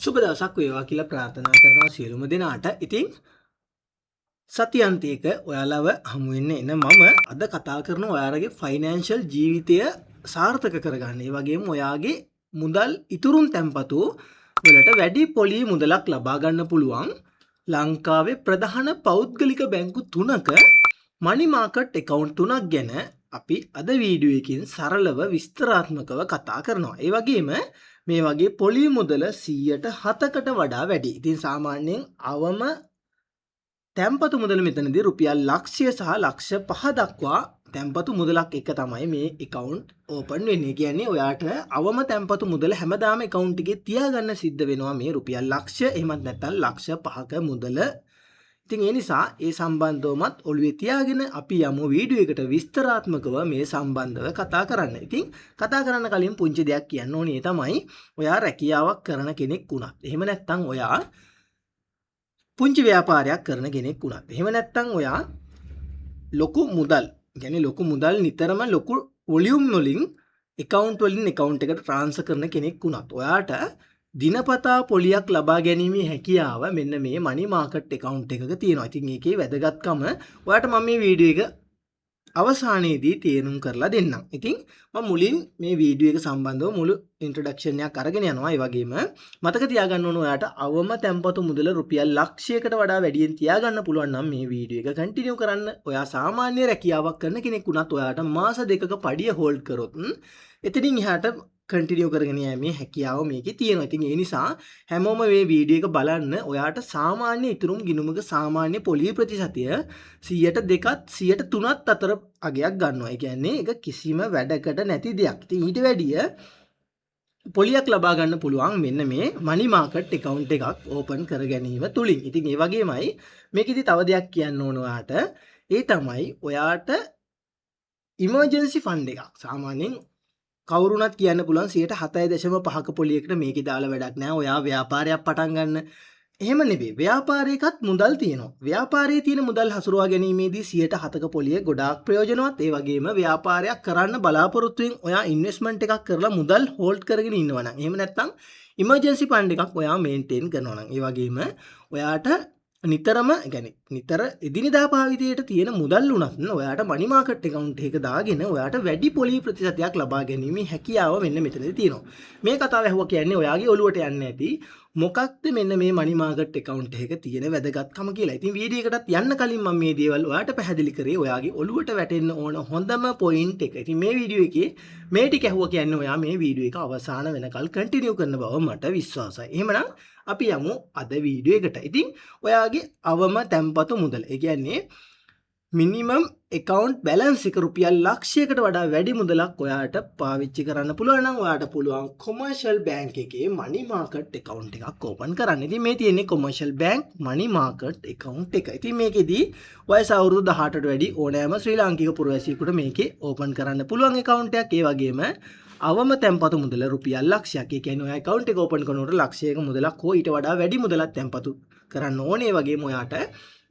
සුබ දවසක් වේවා කියලා ප්‍රාර්ථනා කරනවා සියලුම දෙනාට. ඉතින් සතියන්තයක ඔයාලව හමු වෙන්න එන මම අද කතා කරන ඔයාලගේ ෆයිනෑන්ෂල් ජීවිතය සාර්ථක කරගන්න. ඒ වගේම ඔයාගේ මුදල් ඉතුරුම් තැන්පතු වලට වැඩි පොලි මුදලක් ලබා ගන්න පුළුවන් ලංකාවේ ප්‍රධාන පෞද්ගලික බැංකු 3ක මනි මාකට් account 3ක් ගැන අපි අද වීඩියෝ එකකින් සරලව විස්තරාත්මකව කතා කරනවා. ඒ වගේම මේ වගේ පොලි මුදල 107කට වඩා වැඩි. ඉතින් සාමාන්‍යයෙන් අවම තැන්පතු මුදල මෙතනදී රුපියල් ලක්ෂය සහ ලක්ෂ 5 දක්වා තැන්පතු මුදලක් එක තමයි මේ account open වෙන්නේ. කියන්නේ ඔයාට අවම තැන්පතු මුදල හැමදාම account එකේ තියාගන්න සිද්ධ වෙනවා මේ රුපියල් ලක්ෂ එහෙමත් නැත්නම් ලක්ෂ 5ක මුදල. ඉතින් ඒ නිසා ඒ සම්බන්ධවමත් ඔළුවේ තියාගෙන අපි යමු වීඩියෝ එකට විස්තරාත්මකව මේ සම්බන්ධව කතා කරන්න. ඉතින් කතා කරන්න කලින් පුංචි දෙයක් කියන්න ඕනේ. ඒ තමයි ඔයා රැකියාවක් කරන කෙනෙක් වුණත්. එහෙම නැත්නම් ඔයා පුංචි ව්‍යාපාරයක් කරන කෙනෙක් වුණත්. එහෙම නැත්නම් ඔයා ලොකු මුදල්, يعني ලොකු මුදල් නිතරම ලොකු වොලියුම් වලින් account වලින් account එකට transfer කරන කෙනෙක් වුණත් ඔයාට දිනපතා පොලියක් ලබා ගැනීමේ හැකියාව මෙන්න මේ මනි මාකට් account එකක තියෙනවා. ඉතින් ඒකේ වැදගත්කම ඔයාට මම මේ වීඩියෝ එක අවසානයේදී තේරුම් කරලා දෙන්නම්. ඉතින් මම මුලින් මේ වීඩියෝ එක සම්බන්ධව මුළු ඉන්ට්‍රොඩක්ෂන් එකක් අරගෙන යනවා. ඒ වගේම මතක තියාගන්න ඕන ඔයාට අවම තැන්පතු මුදල රුපියල් ලක්ෂයකට වඩා වැඩියෙන් තියාගන්න පුළුවන් නම් මේ වීඩියෝ එක කන්ටිනියු කරන්න. ඔයා සාමාන්‍ය රැකියාවක් කරන කෙනෙක් වුණත් ඔයාට මාස දෙකක පඩිය හෝල්ඩ් කරොත් එතනින් එහාට කන්ටිනියු කරගෙන යෑමේ හැකියාව මේකේ තියෙනවා. ඉතින් ඒ නිසා හැමෝම මේ වීඩියෝ එක බලන්න ඔයාට සාමාන්‍ය ඉතුරුම් ගිණුමක සාමාන්‍ය පොලී ප්‍රතිශතය 102ත් 103ත් අතර අගයක් ගන්නවා. ඒ කියන්නේ ඒක කිසිම වැඩකට නැති දෙයක්. ඉතින් ඊට වැඩිය පොලියක් ලබා ගන්න පුළුවන් මෙන්න මේ මනි මාකට් account එකක් ඕපන් කර ගැනීම තුලින්. ඉතින් ඒ වගේමයි මේකෙදි තව දෙයක් කියන්න ඕන ඔයාට. ඒ තමයි ඔයාට ඉමර්ජන්සි ෆන්ඩ් එකක් සාමාන්‍යයෙන් කවුරුණත් කියන්න පුළුවන් 7.5ක පොලියකට මේකේ දාලා වැඩක් නැහැ. ඔයා ව්‍යාපාරයක් පටන් ගන්න. එහෙම නෙවෙයි. ව්‍යාපාරයකත් මුදල් තියෙනවා. ව්‍යාපාරයේ තියෙන මුදල් හසුරුවා ගැනීමේදී 7ක පොලිය ගොඩාක් ප්‍රයෝජනවත්. ඒ වගේම ව්‍යාපාරයක් කරන්න බලාපොරොත්තු වෙන ඔයා ඉන්වෙස්ට්මන්ට් එකක් කරලා මුදල් හෝල්ඩ් කරගෙන ඉන්නවා නම් එහෙම නැත්නම් ඉමර්ජන්සි ෆන්ඩ් එකක් ඔයා මේන්ටේන් කරනවා නම් ඒ වගේම ඔයාට නිතරම يعني නිතර එදිනෙදා භාවිතයට තියෙන මුදල් උනත් ඔයාට මනි මාකට් account එක දාගෙන ඔයාට වැඩි පොලි ප්‍රතිශතයක් ලබා ගැනීමේ හැකියාව මෙන්න මෙතනදී තියෙනවා. මේ කතාව ඇහුවා කියන්නේ ඔයාගේ ඔළුවට යන්නේ නැති මොකක්ද මෙන්න මේ මනි මාකට් account එක තියෙන වැදගත්කම කියලා. ඉතින් වීඩියෝ එකටත් යන්න කලින් මම මේ දේවල් ඔයාට පැහැදිලි කරේ ඔයාගේ ඔළුවට වැටෙන්න ඕන හොඳම පොයින්ට් එක. ඉතින් මේ වීඩියෝ එකේ මේ ටික ඇහුවා කියන්නේ ඔයා මේ වීඩියෝ එක අවසාන වෙනකල් කන්ටිනියු කරන බව මට විශ්වාසයි. එහෙමනම් අපි යමු අද වීඩියෝ එකට. ඉතින් ඔයාගේ අවම තැන්පතු මුදල. ඒ කියන්නේ මිනිමම් account balance එක රුපියල් ලක්ෂයකට වඩා වැඩි මුදලක් ඔයාට පාවිච්චි කරන්න පුළුවන් නම් ඔයාට පුළුවන් කොමර්ෂල් බැංක් එකේ මනි මාකට් account එකක් ඕපන් කරන්න. ඉතින් මේ තියෙන්නේ කොමර්ෂල් බැංක් මනි මාකට් account එක. ඉතින් මේකෙදී වයස අවුරුදු 18ට වැඩි ඕනෑම ශ්‍රී ලාංකික පුරවැසියෙකුට මේකේ ඕපන් කරන්න පුළුවන් account එකක්. ඒ වගේම අවම තැන්පතු මුදල රුපියල් ලක්ෂයක්. ඒ කියන්නේ ඔයා account එක ඕපන් කරනකොට ලක්ෂයක මුදලක් හෝ ඊට වඩා වැඩි මුදලක් තැන්පතු කරන්න ඕනේ. ඒ වගේම ඔයාට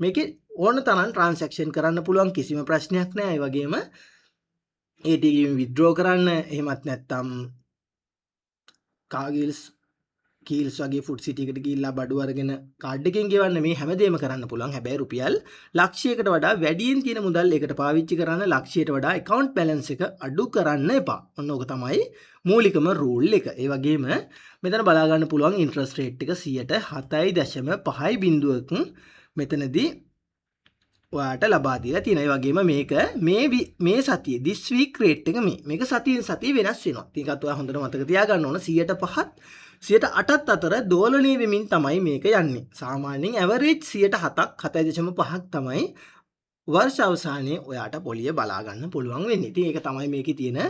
මේකේ ඕන තරම් ට්‍රාන්සැක්ෂන් කරන්න පුළුවන් කිසිම ප්‍රශ්නයක් නැහැ. ඒ වගේම ATM withdraw කරන්න එහෙමත් නැත්නම් කාගිල්ස් කීල්ස් වගේ ෆුඩ් සිටි එකට ගිහිල්ලා බඩු අරගෙන කාඩ් එකෙන් ගෙවන්න මේ හැමදේම කරන්න පුළුවන්. හැබැයි රුපියල් ලක්ෂයකට වඩා වැඩියෙන් තියෙන මුදල් එකට පාවිච්චි කරන්න ලක්ෂයට වඩා account balance එක අඩු කරන්න එපා. ඔන්න ඕක තමයි මූලිකම රූල් එක. ඒ වගේම මෙතන බලා ගන්න පුළුවන් ඉන්ට්‍රස්ට් රේට් එක 7.5% මෙතනදී ඔයාට ලබා දීලා තියෙනවා. ඒ වගේම මේක මේ සතියේ this week rate එක මේක සතියෙන් සතිය වෙනස් වෙනවා. ඉතින් ඒකත් ඔයා හොඳට මතක තියාගන්න ඕන 5%ත් 8%ත් අතර දෝලණය වෙමින් තමයි මේක යන්නේ. සාමාන්‍යයෙන් average 7%ක් 7.5ක් තමයි වර්ෂ අවසානයේ ඔයාට පොලිය බලා ගන්න පුළුවන් වෙන්නේ. ඉතින් ඒක තමයි මේකේ තියෙන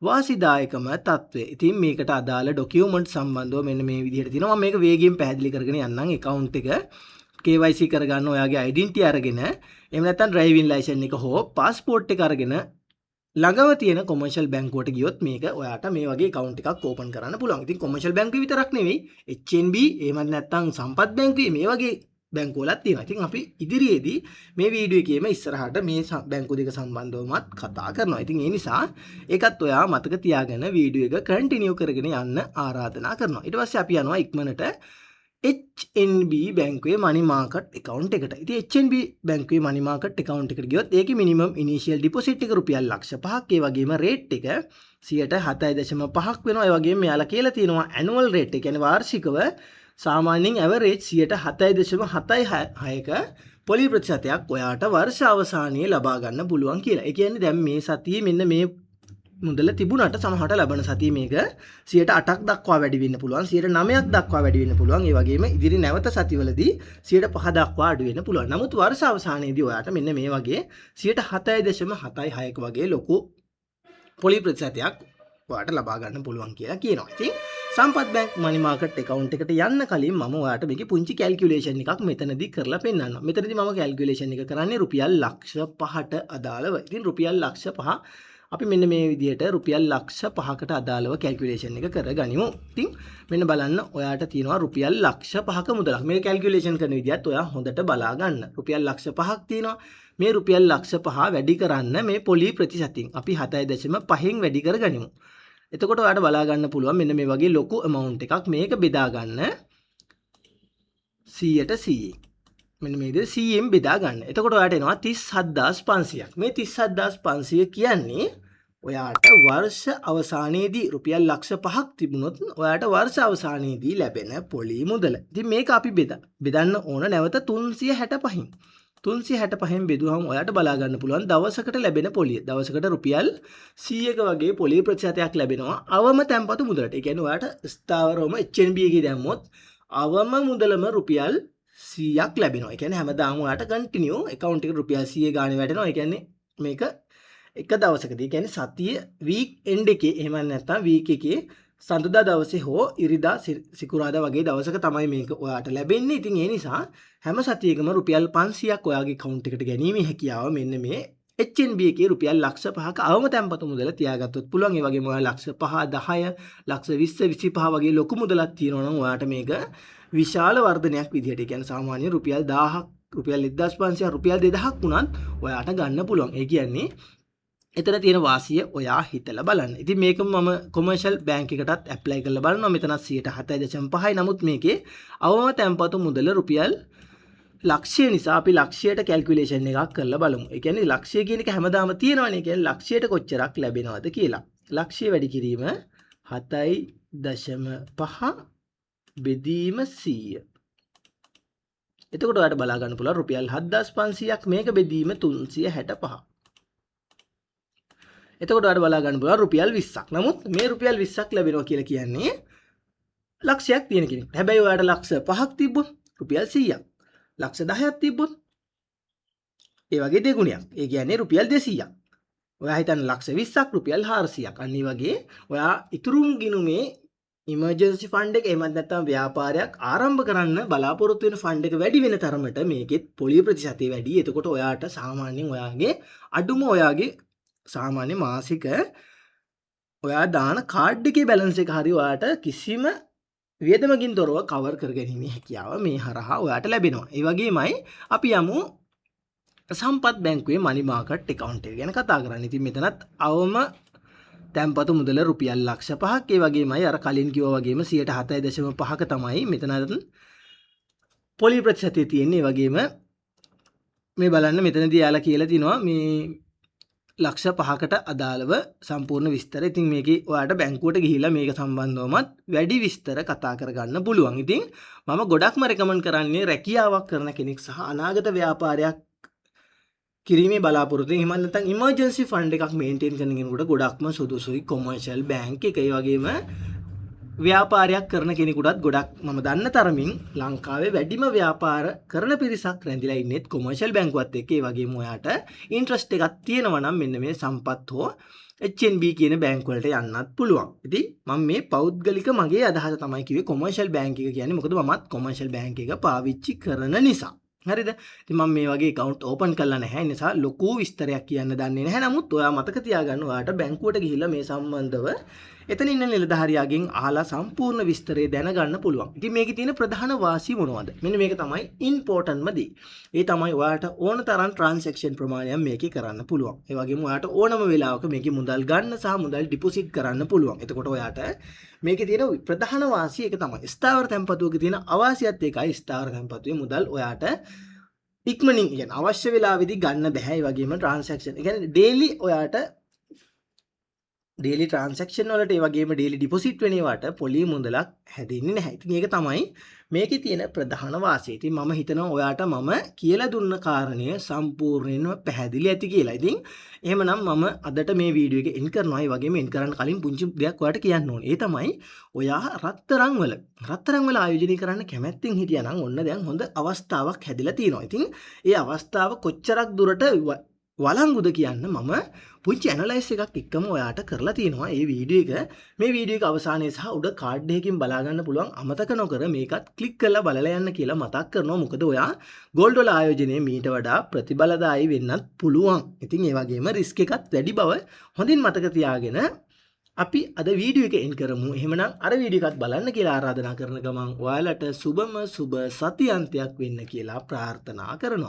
වාසිදායකම තත්ත්වය. ඉතින් මේකට අදාළ ડોකියුමන්ට් සම්බන්ධව මෙන්න මේ විදිහට තියෙනවා. මම මේක වේගයෙන් පැහැදිලි කරගෙන යන්නම්. account එක KYC කරගන්න ඔයාගේ identity අරගෙන එහෙම නැත්නම් driving license එක හෝ passport එක අරගෙන ළඟම තියෙන කොමර්ෂල් බැංකුවට ගියොත් මේක ඔයාට මේ වගේ account එකක් ඕපන් කරන්න පුළුවන්. ඉතින් කොමර්ෂල් බැංකුවේ විතරක් නෙවෙයි HNB එහෙමත් නැත්නම් සම්පත් බැංකුවේ මේ වගේ බැංකුවලත් තියෙනවා. ඉතින් අපි ඉදිරියේදී මේ වීඩියෝ එකේම ඉස්සරහට මේ බැංකු දෙක සම්බන්ධවමත් කතා කරනවා. ඉතින් ඒ නිසා ඒකත් ඔයා මතක තියාගෙන වීඩියෝ එක කන්ටිනියු කරගෙන යන්න ආරාධනා කරනවා. ඊට පස්සේ අපි යනවා ඉක්මනට HNB බැංකුවේ money market account එකට. ඉතින් HNB බැංකුවේ money market account එකට ගියොත් ඒකේ minimum initial deposit එක රුපියල් ලක්ෂ 5ක්. ඒ වගේම rate එක 7.5ක් වෙනවා. ඒ වගේම මෙයාලා කියලා තියෙනවා annual rate එක කියන්නේ වාර්ෂිකව සාමාන්‍යයෙන් average 7.76ක පොලි ප්‍රතිශතයක් ඔයාට වර්ෂ අවසානයේ ලබා ගන්න පුළුවන් කියලා. ඒ කියන්නේ දැන් මේ සතියේ මෙන්න මේ මුදල තිබුණාට සමහරට ලබන සතියේ මේක 8ක් දක්වා වැඩි වෙන්න පුළුවන්, 9ක් දක්වා වැඩි වෙන්න පුළුවන්. ඒ වගේම ඉදිරි නැවත සතිවලදී 5 දක්වා අඩු වෙන්න පුළුවන්. නමුත් වර්ෂ අවසානයේදී ඔයාට මෙන්න මේ වගේ 7.76ක වගේ ලොකු පොලි ප්‍රතිශතයක් ඔයාට ලබා ගන්න පුළුවන් කියලා කියනවා. ඉතින් සම්පත් බැංක් money market account එකට යන්න කලින් මම ඔයාට මේකේ පුංචි කැල්කියුලේෂන් එකක් මෙතනදී කරලා පෙන්නන්නම්. මෙතනදී මම කැල්කියුලේෂන් එක කරන්නේ රුපියල් ලක්ෂ 5ට අදාළව. ඉතින් රුපියල් ලක්ෂ 5 අපි මෙන්න මේ විදිහට රුපියල් ලක්ෂ 5කට අදාළව කැල්කියුලේෂන් එක කරගනිමු. ඉතින් මෙන්න බලන්න ඔයාට තියෙනවා රුපියල් ලක්ෂ 5ක මුදලක්. මේක කැල්කියුලේෂන් කරන විදිහත් ඔයා හොඳට බලා ගන්න. රුපියල් ලක්ෂ 5ක් තියෙනවා. මේ රුපියල් ලක්ෂ 5 වැඩි කරන්න මේ පොලි ප්‍රතිශතයෙන් අපි 7.5න් වැඩි කරගනිමු. එතකොට ඔයාලට බලා ගන්න පුළුවන් මෙන්න මේ වගේ ලොකු amount එකක් මේක බෙදා ගන්න 100ට 100. මෙන්න මේ විදිහට 100ෙන් බෙදා ගන්න. එතකොට ඔයාලට එනවා 37500ක්. මේ 37500 කියන්නේ ඔයාට වර්ෂ අවසානයේදී රුපියල් ලක්ෂ 5ක් තිබුණොත් ඔයාට වර්ෂ අවසානයේදී ලැබෙන පොලි මුදල. ඉතින් මේක අපි බෙදන්න ඕන නැවත 365න්. 365න් බෙදුවහම ඔයාට බලා ගන්න පුළුවන් දවසකට ලැබෙන පොලිය. දවසකට රුපියල් 100ක වගේ පොලි ප්‍රතිශතයක් ලැබෙනවා අවම තැන්පතු මුදලට. ඒ කියන්නේ ඔයාට ස්ථාවරවම HNB එකේ දැම්මොත් අවම මුදලම රුපියල් 100ක් ලැබෙනවා. ඒ කියන්නේ හැමදාම ඔයාට කන්ටිනියු account එකට රුපියල් 100 ගානේ වැටෙනවා. ඒ කියන්නේ මේක එක දවසකදී. ඒ කියන්නේ සතිය week end එකේ එහෙම නැත්නම් week එකේ සඳුදා දවසේ හෝ ඉරිදා සිකුරාදා වගේ දවසක තමයි මේක ඔයාට ලැබෙන්නේ. ඉතින් ඒ නිසා හැම සතියකම රුපියල් 500ක් ඔයාගේ account එකට ගැනීමේ හැකියාව මෙන්න මේ HNB එකේ රුපියල් ලක්ෂ 5ක අවම තැන්පතු මුදල තියාගත්තොත් පුළුවන්. ඒ වගේම ඔයා ලක්ෂ 5 10 ලක්ෂ 20 25 වගේ ලොකු මුදලක් තියෙනවා නම් ඔයාට මේක විශාල වර්ධනයක් විදිහට. ඒ කියන්නේ සාමාන්‍ය රුපියල් 1000ක් රුපියල් 1500ක් රුපියල් 2000ක් වුණත් ඔයාට ගන්න පුළුවන්. ඒ කියන්නේ එතන තියෙන වාසිය ඔයා හිතලා බලන්න. ඉතින් මේක මම කොමර්ෂල් බැංක් එකටත් ඇප්ලයි කරලා බලනවා. මෙතන 7.5යි. නමුත් මේකේ අවම තැන්පතු මුදල රුපියල් ලක්ෂය නිසා අපි ලක්ෂයට කැල්කියුලේෂන් එකක් කරලා බලමු. ඒ කියන්නේ ලක්ෂය කියන එක හැමදාම තියෙනවනේ. ඒ කියන්නේ ලක්ෂයට කොච්චරක් ලැබෙනවද කියලා. ලක්ෂය වැඩි කිරීම 7.5 බෙදීම 100. එතකොට ඔයාලට බලා ගන්න පුළුවන් රුපියල් 7500ක් මේක බෙදීම 365. එතකොට ඔයාලට බලා ගන්න පුළුවන් රුපියල් 20ක්. නමුත් මේ රුපියල් 20ක් ලැබෙනවා කියලා කියන්නේ ලක්ෂයක් තියෙන කෙනෙක්. හැබැයි ඔයාලට ලක්ෂ 5ක් තිබ්බොත් රුපියල් 100ක්. ලක්ෂ 10ක් තිබ්බොත් ඒ වගේ දෙගුණයක්. ඒ කියන්නේ රුපියල් 200ක්. ඔයා හිතන්න ලක්ෂ 20ක් රුපියල් 400ක්. අන්න ඒ වගේ ඔයා ඉතුරුම් ගිණුමේ ඉමර්ජන්සි ෆන්ඩ් එක එහෙම නැත්නම් ව්‍යාපාරයක් ආරම්භ කරන්න බලාපොරොත්තු වෙන ෆන්ඩ් එක වැඩි වෙන තරමට මේකෙත් පොලි ප්‍රතිශතය වැඩි. එතකොට ඔයාට සාමාන්‍යයෙන් ඔයාගේ අඩුම ඔයාගේ සාමාන්‍ය මාසික ඔයා දාන කාඩ් එකේ බැලන්ස් එක හරි ඔයාට කිසිම වියදමකින් තොරව කවර් කරගැනීමේ හැකියාව මේ හරහා ඔයාට ලැබෙනවා. ඒ වගේමයි අපි යමු සම්පත් බැංකුවේ money market account එක ගැන කතා කරන්න. ඉතින් මෙතනත් අවම තැන්පතු මුදල රුපියල් ලක්ෂ 5ක්. ඒ වගේමයි අර කලින් කිව්වා වගේම 7.5ක තමයි මෙතනත් පොලි ප්‍රතිශතය තියෙන්නේ. ඒ වගේම මේ බලන්න මෙතනදී යාලා කියලා තිනවා මේ ලක්ෂ 5කට අදාළව සම්පූර්ණ විස්තර. ඉතින් මේකේ ඔයාලට බැංකුවට ගිහිල්ලා මේක සම්බන්ධවමත් වැඩි විස්තර කතා කරගන්න පුළුවන්. ඉතින් මම ගොඩක්ම රෙකමන්ඩ් කරන්නේ රැකියාවක් කරන කෙනෙක් සහ අනාගත ව්‍යාපාරයක් කිරීමේ බලාපොරොත්තු එහෙම නැත්නම් ඉමර්ජන්සි ෆන්ඩ් එකක් මේන්ටේන් කරන කෙනෙකුට ගොඩක්ම සුදුසුයි කොමර්ෂල් බැංක් එක. ඒ වගේම ව්‍යාපාරයක් කරන කෙනෙකුටත් ගොඩක් මම දන්න තරමින් ලංකාවේ වැඩිම ව්‍යාපාර කරන පිරිසක් රැඳිලා ඉන්නෙත් කොමර්ෂල් බැංකුවත් එක්ක. ඒ වගේම ඔයාට ඉන්ට්‍රස්ට් එකක් තියෙනවා නම් මෙන්න මේ සම්පත් හෝ HNB කියන බැංක් වලට යන්නත් පුළුවන්. ඉතින් මම මේ පෞද්ගලික මගේ අදහස තමයි කිව්වේ කොමර්ෂල් බැංක් එක කියන්නේ. මොකද මමත් කොමර්ෂල් බැංක් එක පාවිච්චි කරන නිසා. හරිද? ඉතින් මම මේ වගේ account open කරලා නැහැ. ඒ නිසා ලොකු විස්තරයක් කියන්න දන්නේ නැහැ. නමුත් ඔයා මතක තියාගන්න ඔයාට බැංකුවට ගිහිල්ලා මේ සම්බන්ධව එතන ඉන්න නිලධාරියාගෙන් අහලා සම්පූර්ණ විස්තරය දැනගන්න පුළුවන්. ඉතින් මේකේ තියෙන ප්‍රධාන වාසිය මොනවද? මෙන්න මේක තමයි ඉම්පෝටන්ට්ම දේ. ඒ තමයි ඔයාලට ඕන තරම් ට්‍රාන්සැක්ෂන් ප්‍රමාණයක් මේකේ කරන්න පුළුවන්. ඒ වගේම ඔයාලට ඕනම වෙලාවක මේකේ මුදල් ගන්න සහ මුදල් ඩිපොසිට් කරන්න පුළුවන්. එතකොට ඔයාට මේකේ තියෙන ප්‍රධාන වාසිය ඒක තමයි. ස්ථාවර තැන්පතුවක තියෙන අවාසියත් ඒකයි. ස්ථාවර තැන්පතුවේ මුදල් ඔයාට ඉක්මනින් කියන්නේ අවශ්‍ය වෙලාවෙදී ගන්න බෑ. ඒ වගේම ට්‍රාන්සැක්ෂන්. ඒ කියන්නේ ඩේලි ඔයාට ඩේලි ට්‍රාන්සැක්ෂන් වලට ඒ වගේම ඩේලි ඩිපොසිට් වෙන ඒවාට පොලි මුදලක් හැදෙන්නේ නැහැ. ඉතින් ඒක තමයි මේකේ තියෙන ප්‍රධාන වාසිය. ඉතින් මම හිතනවා ඔයාට මම කියලා දුන්න කාරණය සම්පූර්ණයෙන්ම පැහැදිලි ඇති කියලා. ඉතින් එහෙමනම් මම අදට මේ වීඩියෝ එක එන්ඩ් කරනවා. ඒ වගේම එන්ඩ් කරන්න කලින් පුංචි දෙයක් ඔයාට කියන්න ඕනේ. ඒ තමයි ඔයා රත්තරන් වල ආයෝජනය කරන්න කැමැත්තෙන් හිටියානම් ඔන්න දැන් හොඳ අවස්ථාවක් හැදිලා තියෙනවා. ඉතින් ඒ අවස්ථාව කොච්චරක් දුරට වළංගුද කියන්න මම පුංචි ඇනලයිස් එකක් එක්කම ඔයාට කරලා තියෙනවා. මේ වීඩියෝ එක අවසානයේ සහ උඩ කාඩ් එකකින් බලා ගන්න පුළුවන්. අමතක නොකර මේකත් ක්ලික් කරලා බලලා යන්න කියලා මතක් කරනවා. මොකද ඔයා ගෝල්ඩ් වල ආයෝජනයේ මීට වඩා ප්‍රතිඵලදායී වෙන්නත් පුළුවන්. ඉතින් ඒ වගේම රිස්ක් එකත් වැඩි බව හොඳින් මතක තියාගෙන අපි අද වීඩියෝ එක එන්ඩ් කරමු. එහෙමනම් අර වීඩියෝ එකත් බලන්න කියලා ආරාධනා කරන ගමන් ඔයාලට සුබම සුබ සතියන්තයක් වෙන්න කියලා ප්‍රාර්ථනා කරනවා.